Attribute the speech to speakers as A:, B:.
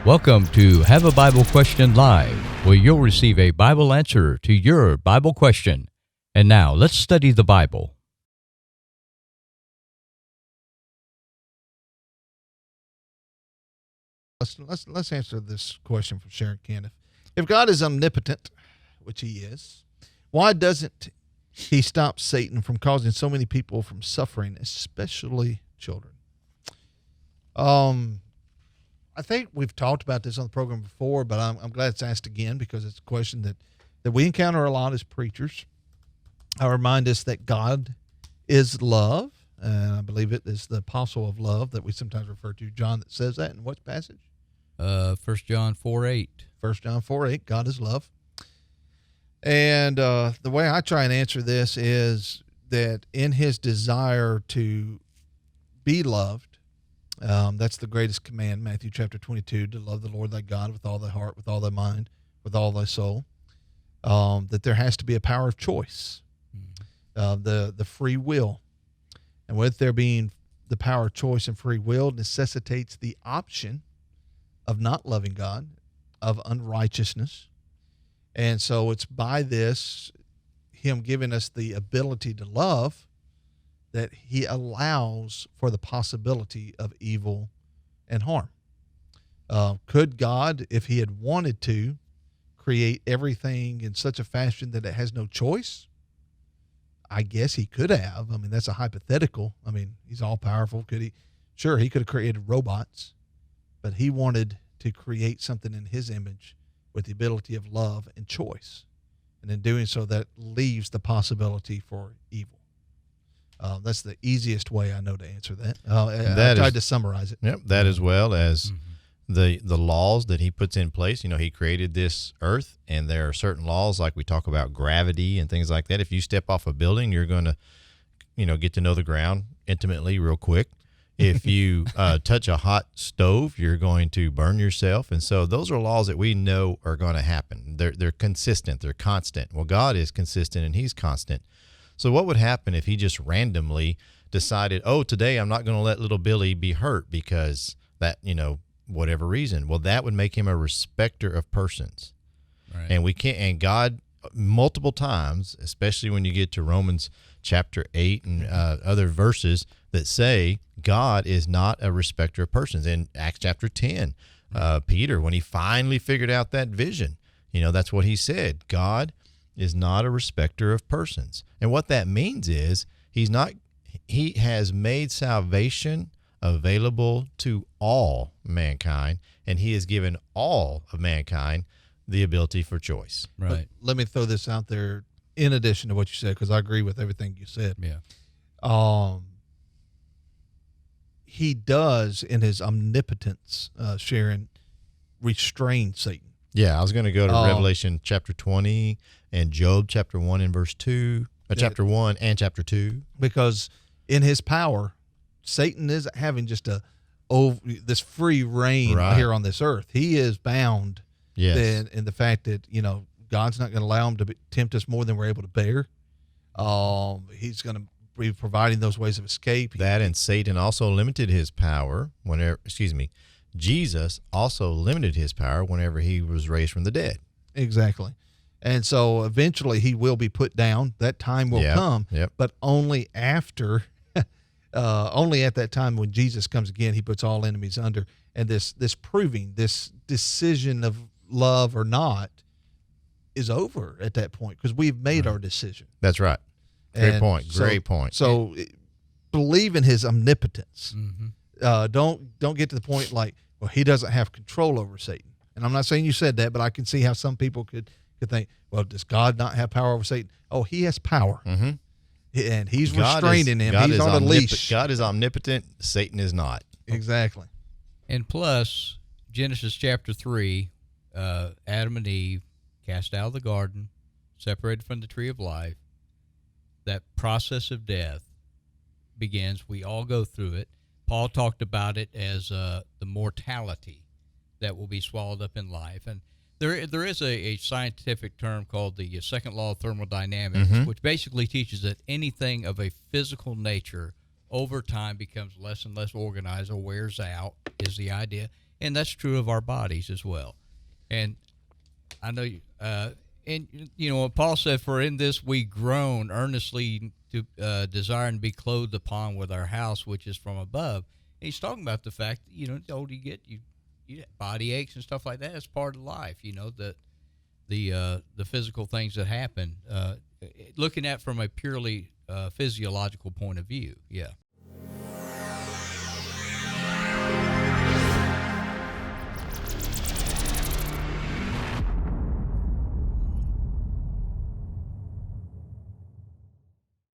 A: Welcome to Have a Bible Question Live, where you'll receive a Bible answer to your Bible question. And now, let's study the Bible.
B: Let's answer this question from Sharon Kenneth. If God is omnipotent, which He is, why doesn't He stop Satan from causing so many people from suffering, especially children? I think we've talked about this on the program before, but I'm glad it's asked again because it's a question that we encounter a lot as preachers. I remind us that God is love, and I believe it is the apostle of love that we sometimes refer to, John, that says that in what passage?
A: 1 John 4:8.
B: 1 John 4:8, God is love. And the way I try and answer this is that in His desire to be loved, that's the greatest command, Matthew chapter 22, to love the Lord thy God with all thy heart, with all thy mind, with all thy soul, that there has to be a power of choice, the free will. And with there being the power of choice and free will necessitates the option of not loving God, of unrighteousness. And so it's by this, Him giving us the ability to love, that He allows for the possibility of evil and harm. Could God, if He had wanted to, create everything in such a fashion that it has no choice? I guess He could have. I mean, that's a hypothetical. I mean, He's all powerful. Could He? Sure, He could have created robots, but He wanted to create something in His image with the ability of love and choice. And in doing so, that leaves the possibility for evil. That's the easiest way I know to answer that. I tried to summarize it.
C: Yep, that as well as the laws that He puts in place. You know, He created this earth, and there are certain laws, like we talk about gravity and things like that. If you step off a building, you're going to, get to know the ground intimately real quick. If you touch a hot stove, you're going to burn yourself. And so those are laws that we know are going to happen. They're consistent. They're constant. Well, God is consistent, and He's constant. So what would happen if He just randomly decided, today I'm not going to let little Billy be hurt because that, whatever reason? Well, that would make Him a respecter of persons. Right. And we can't, and God multiple times, especially when you get to Romans chapter 8 and other verses that say God is not a respecter of persons. In Acts chapter 10, Peter, when he finally figured out that vision, that's what he said. God is not a respecter of persons. And what that means is He has made salvation available to all mankind, and He has given all of mankind the ability for choice.
A: Right.
B: But let me throw this out there in addition to what you said, because I agree with everything you said.
A: Yeah.
B: He does, in His omnipotence, Sharon, restrain Satan.
C: Yeah, I was going to go to Revelation chapter 20 and Job chapter 1 and verse 2, chapter 1 and chapter 2.
B: Because in His power, Satan isn't having just this free reign here on this earth. He is bound in the fact that, God's not going to allow him to tempt us more than we're able to bear. He's going to be providing those ways of escape.
C: And Satan also limited his power Jesus also limited His power whenever He was raised from the dead.
B: Exactly. And so eventually He will be put down. That time will come, but only after, only at that time when Jesus comes again, He puts all enemies under. And this proving, this decision of love or not is over at that point because we've made our decision.
C: That's right. Great point.
B: So believe in His omnipotence. Don't get to the point like, well, He doesn't have control over Satan. And I'm not saying you said that, but I can see how some people could think, well, does God not have power over Satan? Oh, He has power. And He's restraining him. He's on a leash.
C: God is omnipotent. Satan is not.
B: Exactly.
A: And plus, Genesis chapter 3, Adam and Eve cast out of the garden, separated from the tree of life. That process of death begins. We all go through it. Paul talked about it as the mortality that will be swallowed up in life. And there is a scientific term called the second law of thermodynamics, which basically teaches that anything of a physical nature over time becomes less and less organized or wears out, is the idea. And that's true of our bodies as well. And I know, and what Paul said, for in this we groan earnestly to desire and be clothed upon with our house, which is from above. And he's talking about the fact that, the older you get, you get body aches and stuff like that. It's part of life, the physical things that happen. Looking at from a purely physiological point of view, yeah.